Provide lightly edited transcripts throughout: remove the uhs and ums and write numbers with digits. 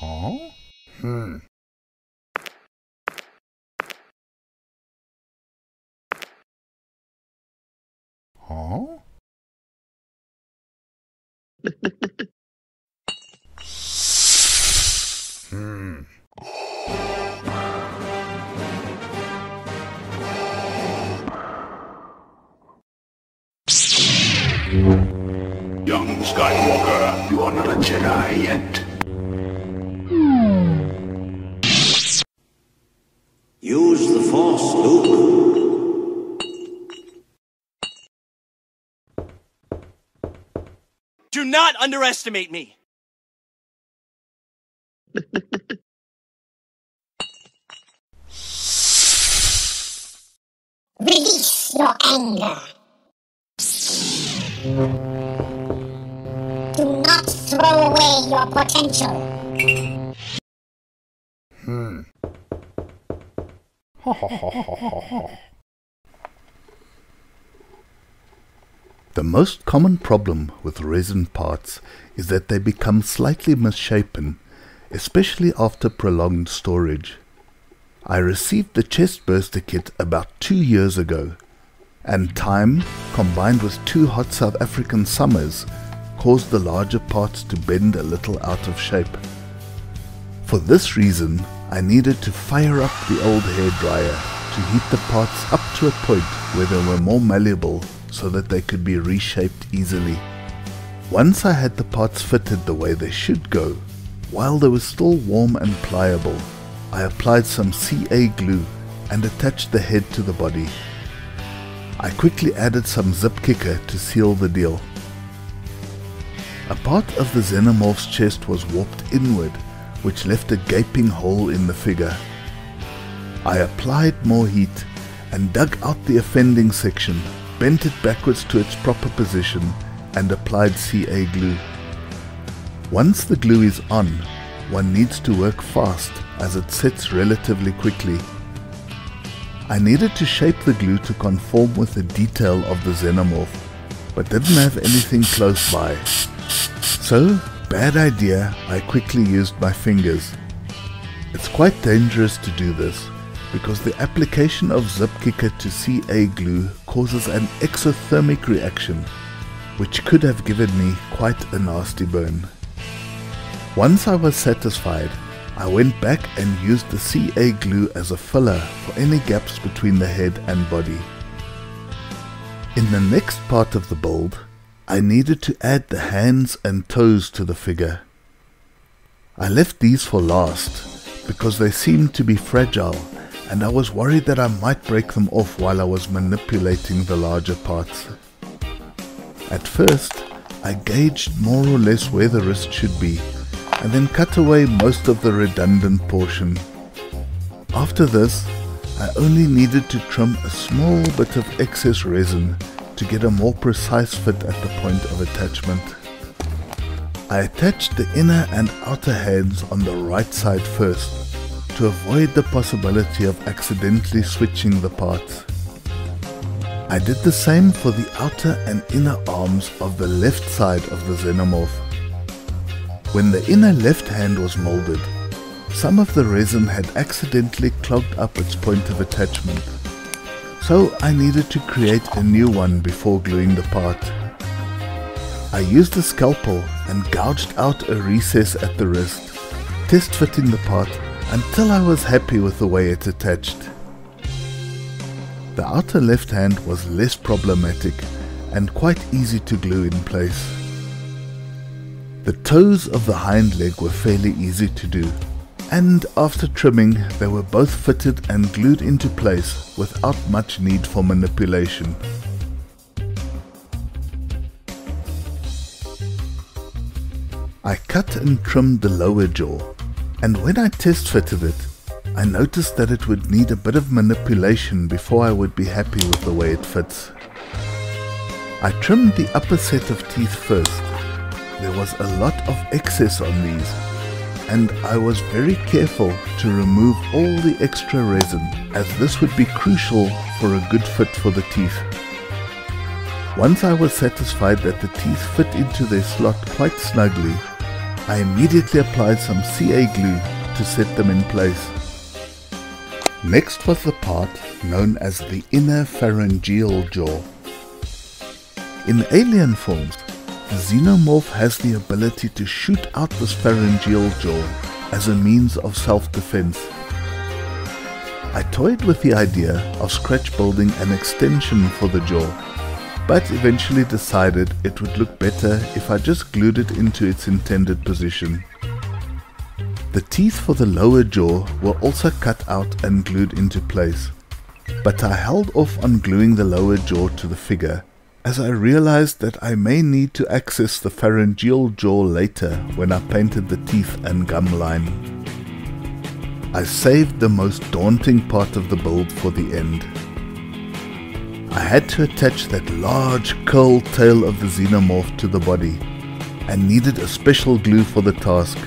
Huh? Huh? Young Skywalker, you are not a Jedi yet. Use the Force, Luke. Do not underestimate me! Release your anger. Do not throw away your potential. The most common problem with resin parts is that they become slightly misshapen, especially after prolonged storage. I received the Chestburster kit about 2 years ago, and time, combined with 2 hot South African summers, caused the larger parts to bend a little out of shape. For this reason, I needed to fire up the old hairdryer to heat the parts up to a point where they were more malleable so that they could be reshaped easily. Once I had the parts fitted the way they should go, while they were still warm and pliable, I applied some CA glue and attached the head to the body. I quickly added some zip kicker to seal the deal. A part of the Xenomorph's chest was warped inward, which left a gaping hole in the figure. I applied more heat and dug out the offending section, bent it backwards to its proper position and applied CA glue. Once the glue is on, one needs to work fast as it sets relatively quickly. I needed to shape the glue to conform with the detail of the Xenomorph, but didn't have anything close by. So, bad idea, I quickly used my fingers. It's quite dangerous to do this, because the application of zip kicker to CA glue causes an exothermic reaction, which could have given me quite a nasty burn. Once I was satisfied, I went back and used the CA glue as a filler for any gaps between the head and body. In the next part of the build, I needed to add the hands and toes to the figure. I left these for last because they seemed to be fragile and I was worried that I might break them off while I was manipulating the larger parts. At first, I gauged more or less where the wrist should be and then cut away most of the redundant portion. After this, I only needed to trim a small bit of excess resin to get a more precise fit at the point of attachment. I attached the inner and outer hands on the right side first to avoid the possibility of accidentally switching the parts. I did the same for the outer and inner arms of the left side of the Xenomorph. When the inner left hand was molded, some of the resin had accidentally clogged up its point of attachment, so I needed to create a new one before gluing the part. I used a scalpel and gouged out a recess at the wrist, test fitting the part until I was happy with the way it attached. The outer left hand was less problematic and quite easy to glue in place. The toes of the hind leg were fairly easy to do, and after trimming they were both fitted and glued into place without much need for manipulation. I cut and trimmed the lower jaw, and when I test fitted it, I noticed that it would need a bit of manipulation before I would be happy with the way it fits. I trimmed the upper set of teeth first. There was a lot of excess on these, and I was very careful to remove all the extra resin, as this would be crucial for a good fit for the teeth. Once I was satisfied that the teeth fit into their slot quite snugly, I immediately applied some CA glue to set them in place. Next was the part known as the inner pharyngeal jaw. In alien forms, the Xenomorph has the ability to shoot out this pharyngeal jaw as a means of self-defense. I toyed with the idea of scratch building an extension for the jaw, but eventually decided it would look better if I just glued it into its intended position. The teeth for the lower jaw were also cut out and glued into place, but I held off on gluing the lower jaw to the figure, as I realized that I may need to access the pharyngeal jaw later when I painted the teeth and gum line. I saved the most daunting part of the build for the end. I had to attach that large curled tail of the Xenomorph to the body, and needed a special glue for the task.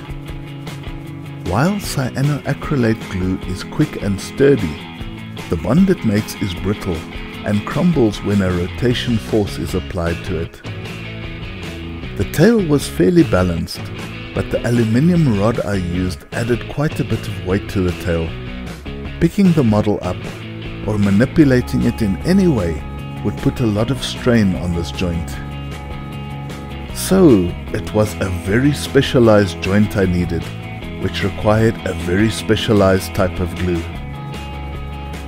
While cyanoacrylate glue is quick and sturdy, the bond it makes is brittle and crumbles when a rotation force is applied to it. The tail was fairly balanced, but the aluminium rod I used added quite a bit of weight to the tail. Picking the model up or manipulating it in any way would put a lot of strain on this joint. So it was a very specialized joint I needed, which required a very specialized type of glue.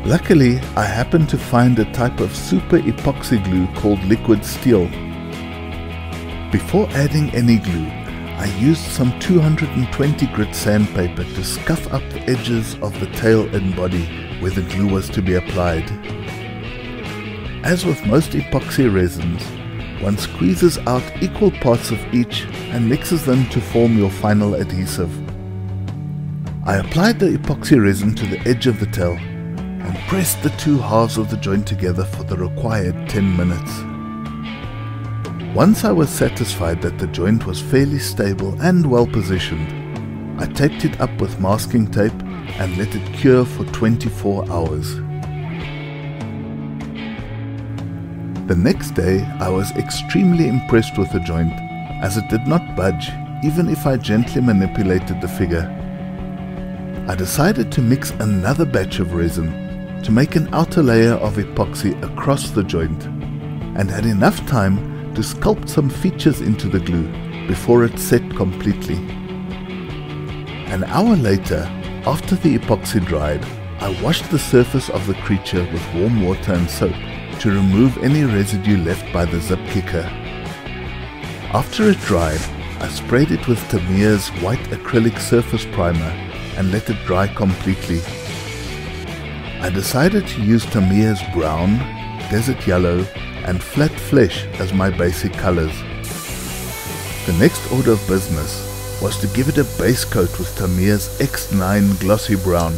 Luckily, I happened to find a type of super epoxy glue called liquid steel. Before adding any glue, I used some 220 grit sandpaper to scuff up the edges of the tail and body where the glue was to be applied. As with most epoxy resins, one squeezes out equal parts of each and mixes them to form your final adhesive. I applied the epoxy resin to the edge of the tail and pressed the two halves of the joint together for the required 10 minutes. Once I was satisfied that the joint was fairly stable and well positioned, I taped it up with masking tape and let it cure for 24 hours. The next day I was extremely impressed with the joint, as it did not budge even if I gently manipulated the figure. I decided to mix another batch of resin to make an outer layer of epoxy across the joint, and had enough time to sculpt some features into the glue before it set completely. An hour later, after the epoxy dried, I washed the surface of the creature with warm water and soap to remove any residue left by the zip kicker. After it dried, I sprayed it with Tamiya's white acrylic surface primer and let it dry completely. I decided to use Tamiya's brown, desert yellow and flat flesh as my basic colors. The next order of business was to give it a base coat with Tamiya's X9 glossy brown.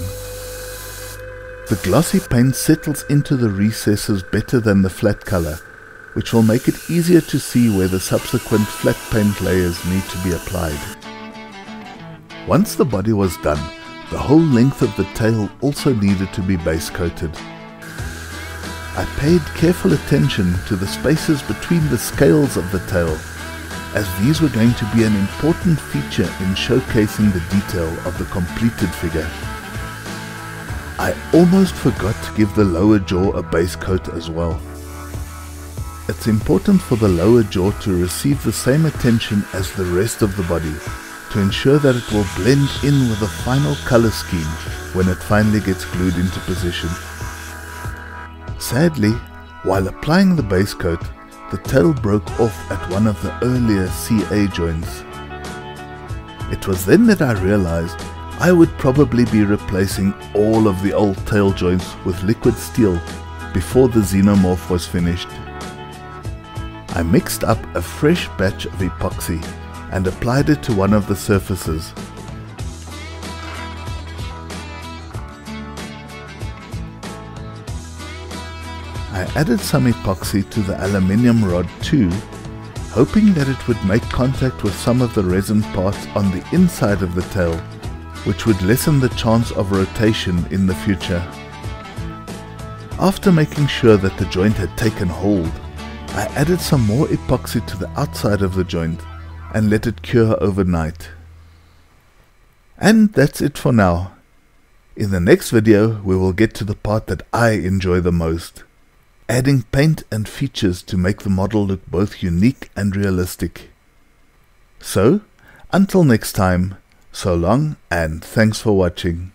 The glossy paint settles into the recesses better than the flat color, which will make it easier to see where the subsequent flat paint layers need to be applied. Once the body was done, the whole length of the tail also needed to be base coated. I paid careful attention to the spaces between the scales of the tail, as these were going to be an important feature in showcasing the detail of the completed figure. I almost forgot to give the lower jaw a base coat as well. It's important for the lower jaw to receive the same attention as the rest of the body, to ensure that it will blend in with the final color scheme when it finally gets glued into position. Sadly, while applying the base coat, the tail broke off at one of the earlier CA joints. It was then that I realized I would probably be replacing all of the old tail joints with liquid steel before the Xenomorph was finished. I mixed up a fresh batch of epoxy and applied it to one of the surfaces. I added some epoxy to the aluminium rod too, hoping that it would make contact with some of the resin parts on the inside of the tail, which would lessen the chance of rotation in the future. After making sure that the joint had taken hold, I added some more epoxy to the outside of the joint and let it cure overnight. And that's it for now. In the next video we will get to the part that I enjoy the most, adding paint and features to make the model look both unique and realistic. So, until next time, so long and thanks for watching.